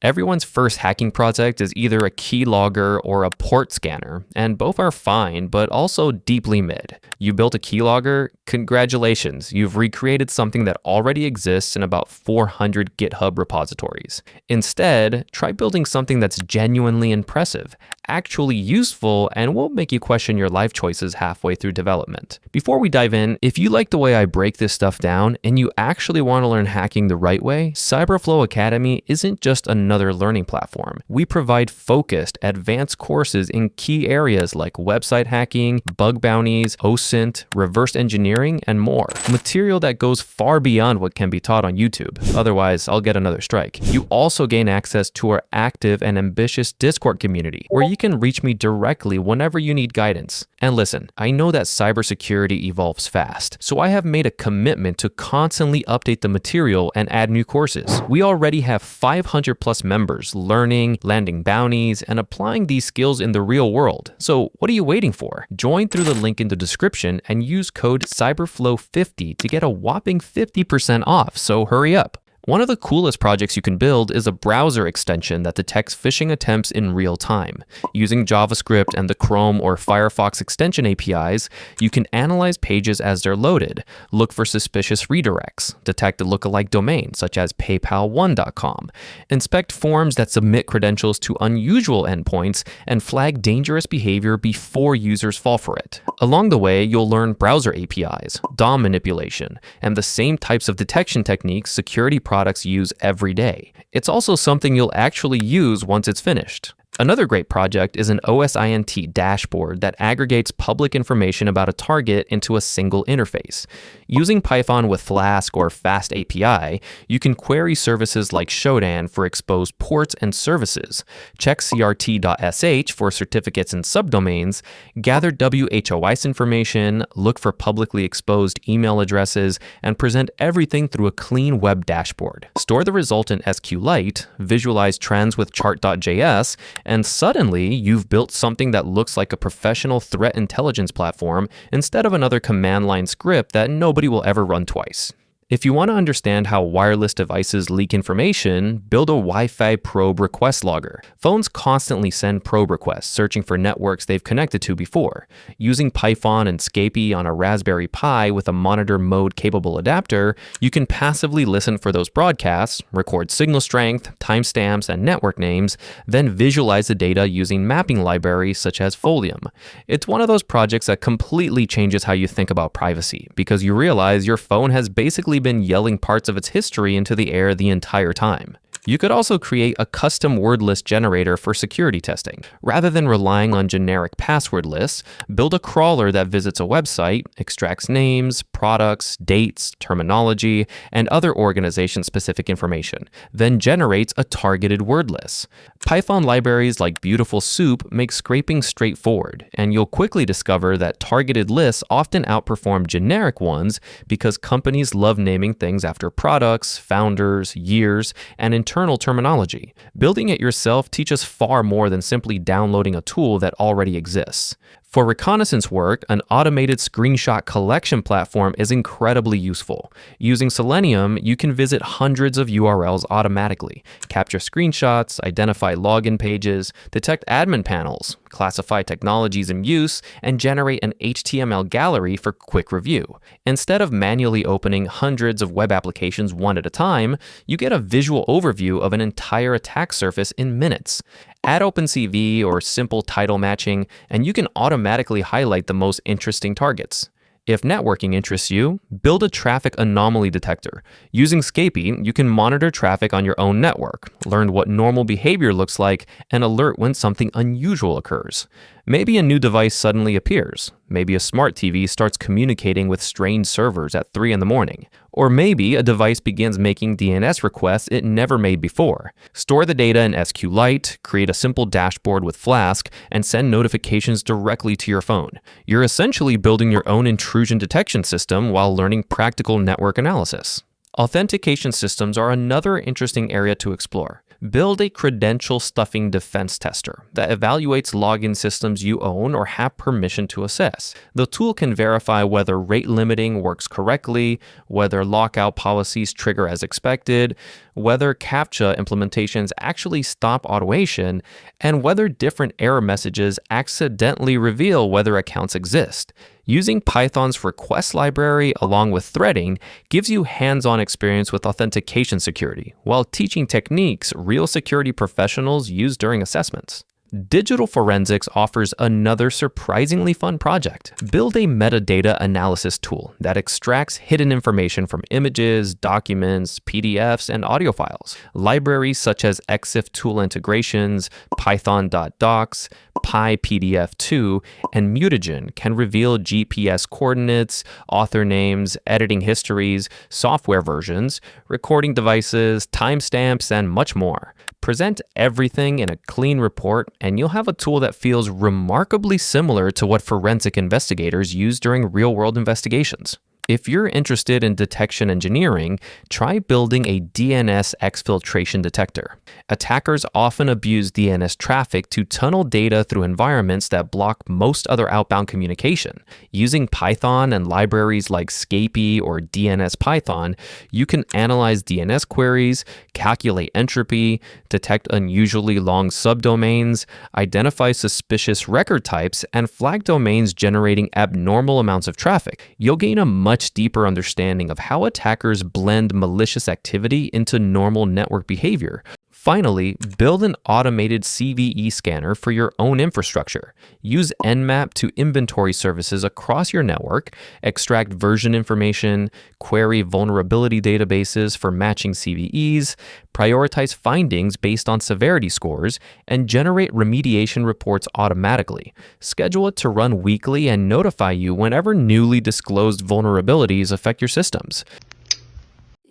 Everyone's first hacking project is either a keylogger or a port scanner, and both are fine, but also deeply mid. You built a keylogger? Congratulations, you've recreated something that already exists in about 400 GitHub repositories. Instead, try building something that's genuinely impressive, actually useful, and won't make you question your life choices halfway through development. Before we dive in, if you like the way I break this stuff down and you actually want to learn hacking the right way, Cyberflow Academy isn't just another learning platform. We provide focused, advanced courses in key areas like website hacking, bug bounties, OSINT, reverse engineering, and more. Material that goes far beyond what can be taught on YouTube. Otherwise, I'll get another strike. You also gain access to our active and ambitious Discord community, where you can reach me directly whenever you need guidance. And listen, I know that cybersecurity evolves fast, so I have made a commitment to constantly update the material and add new courses. We already have 500 plus members learning, landing bounties, and applying these skills in the real world. So what are you waiting for? Join through the link in the description and use code CYBERFLOW50 to get a whopping 50% off, so hurry up. One of the coolest projects you can build is a browser extension that detects phishing attempts in real time. Using JavaScript and the Chrome or Firefox extension APIs, you can analyze pages as they're loaded, look for suspicious redirects, detect a lookalike domain such as PayPal1.com, inspect forms that submit credentials to unusual endpoints, and flag dangerous behavior before users fall for it. Along the way, you'll learn browser APIs, DOM manipulation, and the same types of detection techniques security products use every day. It's also something you'll actually use once it's finished. Another great project is an OSINT dashboard that aggregates public information about a target into a single interface. Using Python with Flask or Fast API, you can query services like Shodan for exposed ports and services, check crt.sh for certificates and subdomains, gather WHOIS information, look for publicly exposed email addresses, and present everything through a clean web dashboard. Store the result in SQLite, visualize trends with chart.js, and suddenly you've built something that looks like a professional threat intelligence platform instead of another command line script that nobody will ever run twice. If you want to understand how wireless devices leak information, build a Wi-Fi probe request logger. Phones constantly send probe requests searching for networks they've connected to before. Using Python and Scapy on a Raspberry Pi with a monitor mode capable adapter, you can passively listen for those broadcasts, record signal strength, timestamps, and network names, then visualize the data using mapping libraries such as Folium. It's one of those projects that completely changes how you think about privacy, because you realize your phone has basically been yelling parts of its history into the air the entire time. You could also create a custom word list generator for security testing. Rather than relying on generic password lists, build a crawler that visits a website, extracts names, products, dates, terminology, and other organization-specific information, then generates a targeted word list. Python libraries like Beautiful Soup make scraping straightforward, and you'll quickly discover that targeted lists often outperform generic ones because companies love naming things after products, founders, years, and internal terminology. Building it yourself teaches far more than simply downloading a tool that already exists. For reconnaissance work, an automated screenshot collection platform is incredibly useful. Using Selenium, you can visit hundreds of URLs automatically, capture screenshots, identify login pages, detect admin panels, classify technologies in use, and generate an HTML gallery for quick review. Instead of manually opening hundreds of web applications one at a time, you get a visual overview of an entire attack surface in minutes. Add OpenCV or simple title matching, and you can automatically highlight the most interesting targets. If networking interests you, build a traffic anomaly detector. Using Scapy, you can monitor traffic on your own network, learn what normal behavior looks like, and alert when something unusual occurs. Maybe a new device suddenly appears. Maybe a smart TV starts communicating with strange servers at 3 in the morning. Or maybe a device begins making DNS requests it never made before. Store the data in SQLite, create a simple dashboard with Flask, and send notifications directly to your phone. You're essentially building your own intrusion detection system while learning practical network analysis. Authentication systems are another interesting area to explore. Build a credential stuffing defense tester that evaluates login systems you own or have permission to access. The tool can verify whether rate limiting works correctly, whether lockout policies trigger as expected, whether CAPTCHA implementations actually stop automation, and whether different error messages accidentally reveal whether accounts exist. Using Python's request library along with threading gives you hands-on experience with authentication security, while teaching techniques real security professionals use during assessments. Digital Forensics offers another surprisingly fun project. Build a metadata analysis tool that extracts hidden information from images, documents, PDFs, and audio files. Libraries such as Exif tool integrations, python.docs, PyPDF2, and Mutagen can reveal GPS coordinates, author names, editing histories, software versions, recording devices, timestamps, and much more. Present everything in a clean report, and you'll have a tool that feels remarkably similar to what forensic investigators use during real-world investigations. If you're interested in detection engineering, try building a DNS exfiltration detector. Attackers often abuse DNS traffic to tunnel data through environments that block most other outbound communication. Using Python and libraries like Scapy or DNS Python, you can analyze DNS queries, calculate entropy, detect unusually long subdomains, identify suspicious record types, and flag domains generating abnormal amounts of traffic. You'll gain a much deeper understanding of how attackers blend malicious activity into normal network behavior. Finally, build an automated CVE scanner for your own infrastructure. Use Nmap to inventory services across your network, extract version information, query vulnerability databases for matching CVEs, prioritize findings based on severity scores, and generate remediation reports automatically. Schedule it to run weekly and notify you whenever newly disclosed vulnerabilities affect your systems.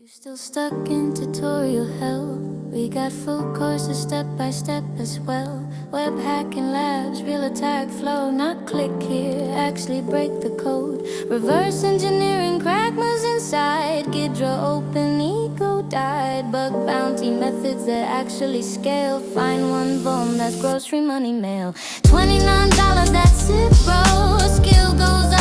Still stuck in tutorial hell. We got full courses step by step as well. Web hacking labs, real attack flow. Not click here, actually break the code. Reverse engineering, crack moves inside. Gidra open, ego died. Bug bounty methods that actually scale. Find one vuln, that's grocery money mail. $29, that's it bro. Skill goes